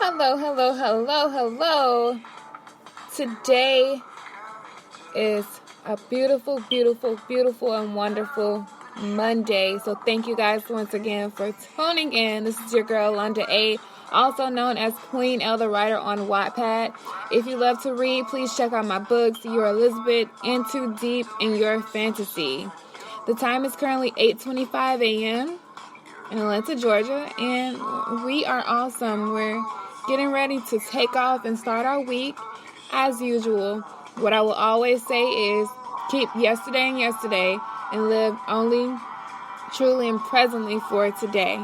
Hello, hello, hello, hello. Today is a beautiful, beautiful, beautiful, and wonderful Monday. So thank you guys once again for tuning in. This is your girl, Londa A., also known as Queen L, the writer on Wattpad. If you love to read, please check out my books, You're Elizabeth, In Too Deep, and Your Fantasy. The time is currently 8:25 a.m. in Atlanta, Georgia, and we are awesome. We're getting ready to take off and start our week as usual. What I will always say is keep yesterday in yesterday and live only truly and presently for today.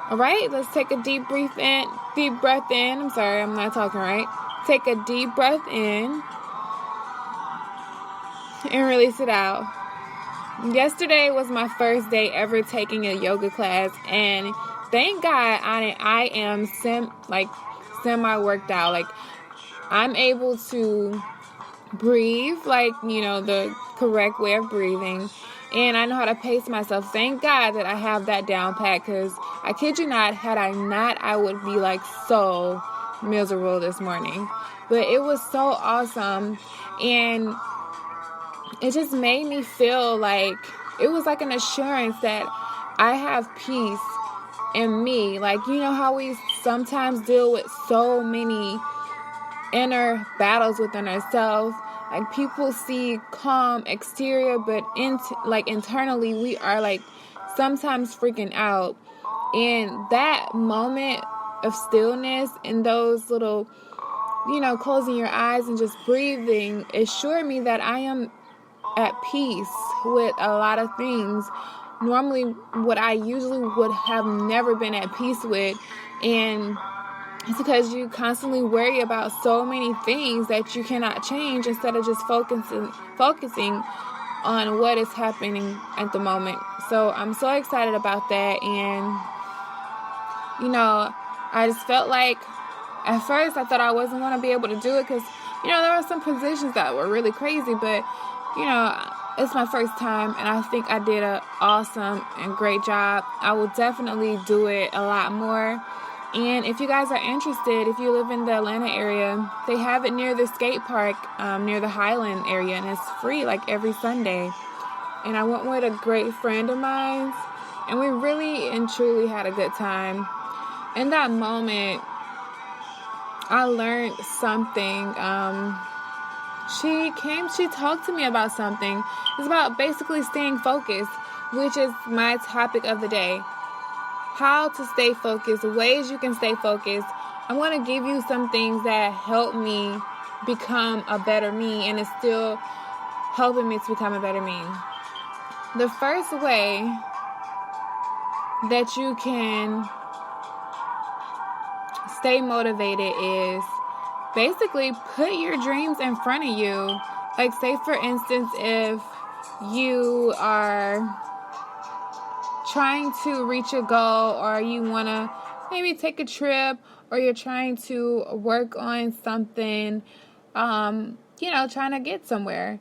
All right, let's take a deep breath in. I'm sorry, I'm not talking right. Take a deep breath in and release it out. Yesterday was my first day ever taking a yoga class, and thank God I am semi worked out. Like, I'm able to breathe, the correct way of breathing, and I know how to pace myself. Thank God that I have that down pat, because I kid you not, had I not, I would be so miserable this morning. But it was so awesome, and it just made me feel like it was like an assurance that I have peace in me. You know how we sometimes deal with so many inner battles within ourselves. People see calm exterior, but internally we are sometimes freaking out. And that moment of stillness and those little, closing your eyes and just breathing assured me that I am at peace with a lot of things. Normally, what I usually would have never been at peace with, and it's because you constantly worry about so many things that you cannot change instead of just focusing on what is happening at the moment. So I'm so excited about that, and I just felt like at first I thought I wasn't going to be able to do it because there were some positions that were really crazy, but it's my first time, and I think I did an awesome and great job. I will definitely do it a lot more. And if you guys are interested, if you live in the Atlanta area, they have it near the skate park, near the Highland area, and it's free every Sunday. And I went with a great friend of mine, and we really and truly had a good time. In that moment, I learned something. She talked to me about something. It's about basically staying focused, which is my topic of the day. How to stay focused, ways you can stay focused. I'm going to give you some things that help me become a better me, and it's still helping me to become a better me. The first way that you can stay motivated is basically put your dreams in front of you. Say for instance, if you are trying to reach a goal, or you want to maybe take a trip, or you're trying to work on something, trying to get somewhere.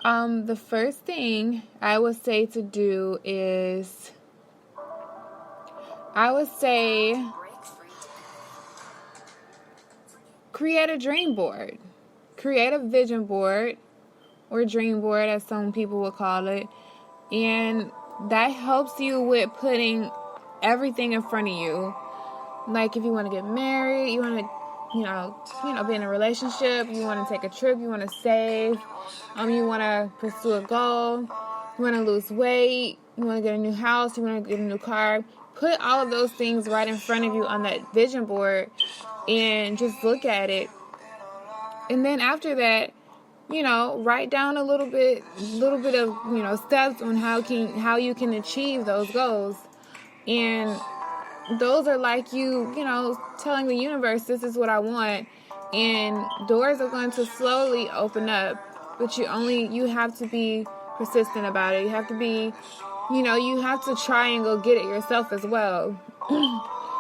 The first thing I would say to do is, create a dream board. Create a vision board, or dream board as some people would call it. And that helps you with putting everything in front of you. If you want to get married, you want to, be in a relationship, you want to take a trip, you want to save, you want to pursue a goal, you want to lose weight, you want to get a new house, you want to get a new car. Put all of those things right in front of you on that vision board and just look at it. And then after that, write down a little bit of, steps on how you can achieve those goals. And those are telling the universe, this is what I want. And doors are going to slowly open up, but you have to be persistent about it. You have to be, you have to try and go get it yourself as well.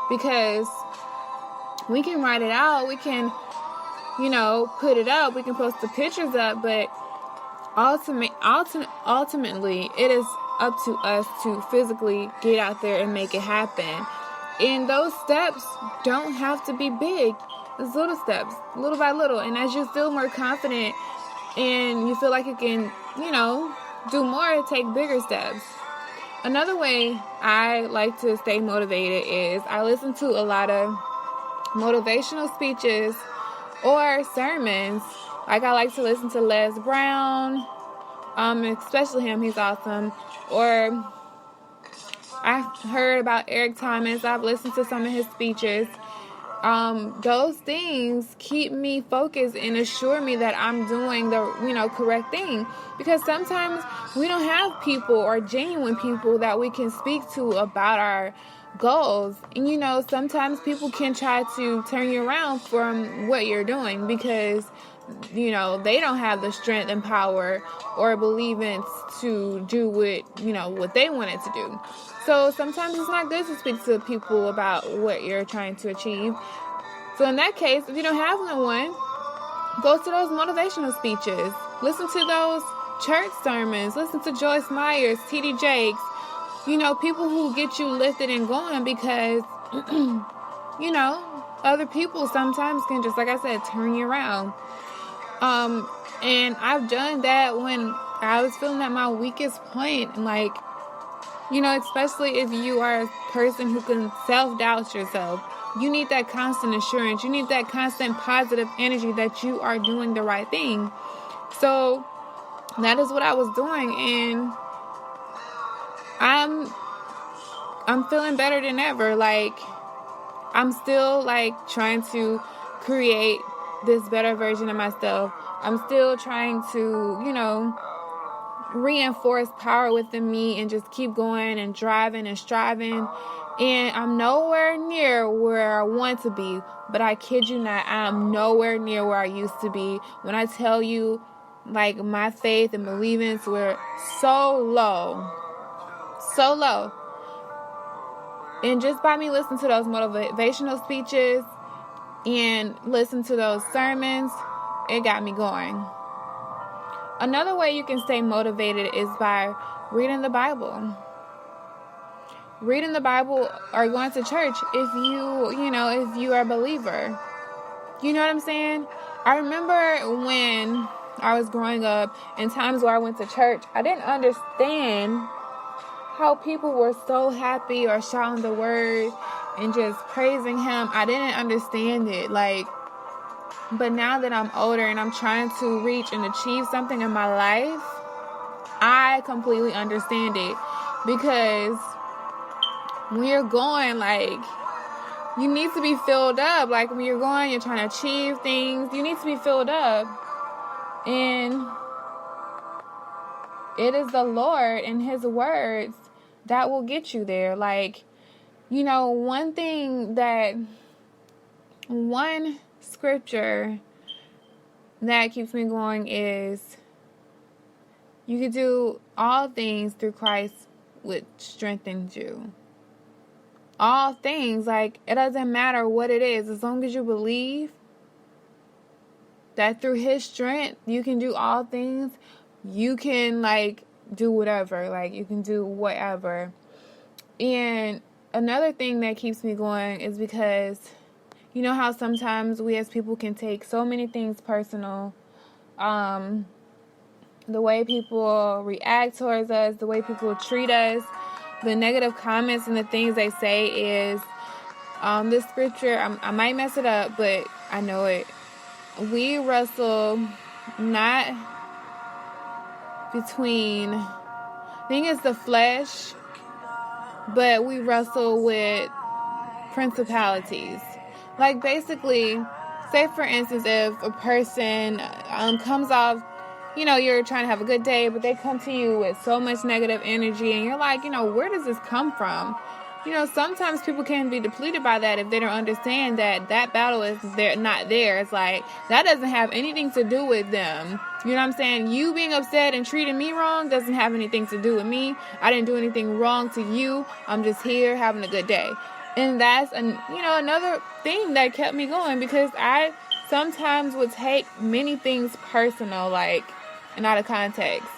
Because we can write it out, we can put it up, we can post the pictures up, but ultimately, it is up to us to physically get out there and make it happen. And those steps don't have to be big. It's little steps, little by little. And as you feel more confident and you feel like you can, do more, take bigger steps. Another way I like to stay motivated is I listen to a lot of motivational speeches or sermons. Like I like to listen to Les Brown, especially him, he's awesome. Or I've heard about Eric Thomas. I've listened to some of his speeches. Those things keep me focused and assure me that I'm doing the, correct thing. Because sometimes we don't have people or genuine people that we can speak to about our goals. And, sometimes people can try to turn you around from what you're doing because, they don't have the strength and power or believance to do what they wanted to do. So sometimes it's not good to speak to people about what you're trying to achieve. So in that case, if you don't have no one, go to those motivational speeches. Listen to those church sermons. Listen to Joyce Myers, T.D. Jakes. People who get you lifted and going because, other people sometimes can just, like I said, turn you around. And I've done that when I was feeling at my weakest point. Especially if you are a person who can self-doubt yourself. You need that constant assurance. You need that constant positive energy that you are doing the right thing. So that is what I was doing. And I'm feeling better than ever. I'm still trying to create this better version of myself. I'm still trying to, reinforce power within me and just keep going and driving and striving. And I'm nowhere near where I want to be, but I kid you not, I'm nowhere near where I used to be. When I tell you, my faith and believings were so low. And just by me listening to those motivational speeches and listen to those sermons, it got me going. Another way you can stay motivated is by reading the Bible. Reading the Bible or going to church if you are a believer. You know what I'm saying? I remember when I was growing up in times where I went to church, I didn't understand how people were so happy or shouting the word and just praising him. I didn't understand it. But now that I'm older and I'm trying to reach and achieve something in my life, I completely understand it. Because when you're going, you need to be filled up. When you're going, you're trying to achieve things, you need to be filled up. And it is the Lord and his words that will get you there. One scripture that keeps me going is, you can do all things through Christ which strengthens you. All things, it doesn't matter what it is, as long as you believe that through his strength you can do all things, you can do whatever, you can do whatever. And another thing that keeps me going is because you know how sometimes we as people can take so many things personal. The way people react towards us, the way people treat us, the negative comments and the things they say is, this scripture, I might mess it up, but I know it. We wrestle not between, I think it's the flesh, but we wrestle with principalities. Basically, say for instance, if a person comes off, you're trying to have a good day, but they come to you with so much negative energy, and you're like, where does this come from? Sometimes people can be depleted by that if they don't understand that battle is not theirs. That doesn't have anything to do with them. You know what I'm saying? You being upset and treating me wrong doesn't have anything to do with me. I didn't do anything wrong to you. I'm just here having a good day. And that's, another thing that kept me going, because I sometimes would take many things personal, and out of context.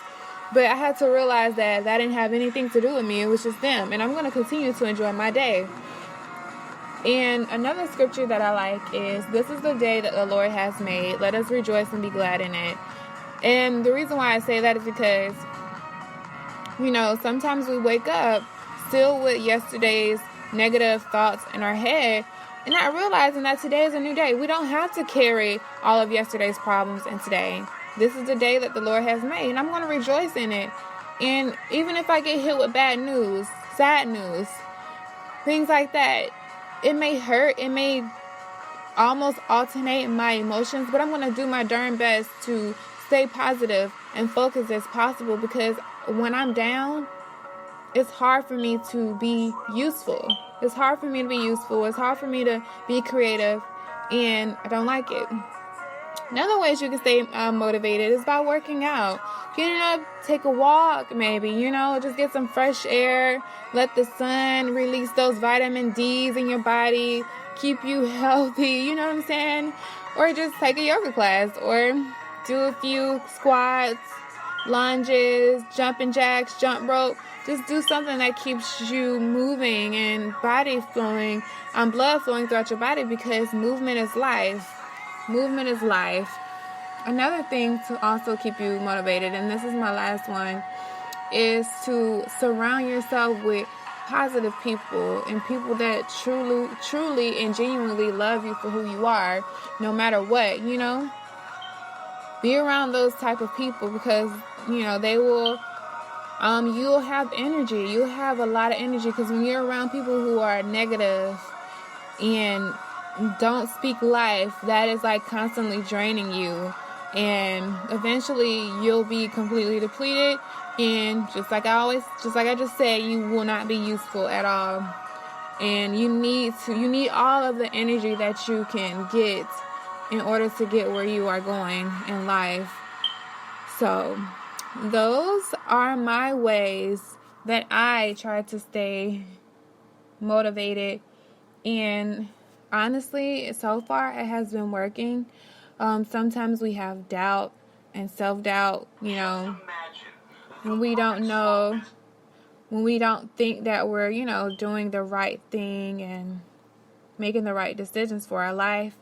But I had to realize that didn't have anything to do with me. It was just them. And I'm going to continue to enjoy my day. And another scripture that I like is, "This is the day that the Lord has made. Let us rejoice and be glad in it." And the reason why I say that is because, sometimes we wake up still with yesterday's negative thoughts in our head and not realizing that today is a new day. We don't have to carry all of yesterday's problems in today. This is the day that the Lord has made, and I'm going to rejoice in it. And even if I get hit with bad news, sad news, things like that, it may hurt, it may almost alternate my emotions, but I'm going to do my darn best to stay positive and focused as possible, because when I'm down, it's hard for me to be useful. It's hard for me to be useful. It's hard for me to be creative, and I don't like it. Another ways you can stay motivated is by working out. Getting up, take a walk, maybe, just get some fresh air. Let the sun release those vitamin D's in your body, keep you healthy, you know what I'm saying? Or just take a yoga class, or do a few squats, lunges, jumping jacks, jump rope. Just do something that keeps you moving and body flowing, blood flowing throughout your body, because movement is life. Movement is life. Another thing to also keep you motivated, and this is my last one, is to surround yourself with positive people and people that truly and genuinely love you for who you are, no matter what, Be around those type of people, because, they will, you'll have energy. You'll have a lot of energy, because when you're around people who are negative and don't speak life, that is like constantly draining you, and eventually you'll be completely depleted, and just like I just said, you will not be useful at all. And you need all of the energy that you can get in order to get where you are going in life. So those are my ways that I try to stay motivated, and honestly, so far it has been working. Sometimes we have doubt and self-doubt, when we don't know, when we don't think that we're, doing the right thing and making the right decisions for our life.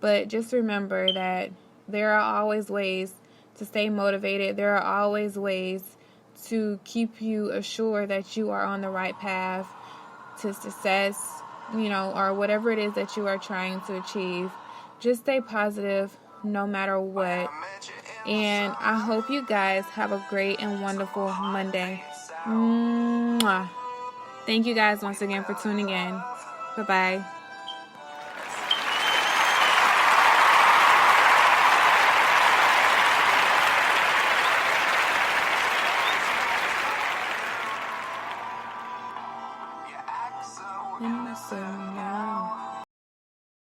But just remember that there are always ways to stay motivated. There are always ways to keep you assured that you are on the right path to success, or whatever it is that you are trying to achieve. Just stay positive no matter what. And I hope you guys have a great and wonderful Monday. Mwah. Thank you guys once again for tuning in. Bye-bye.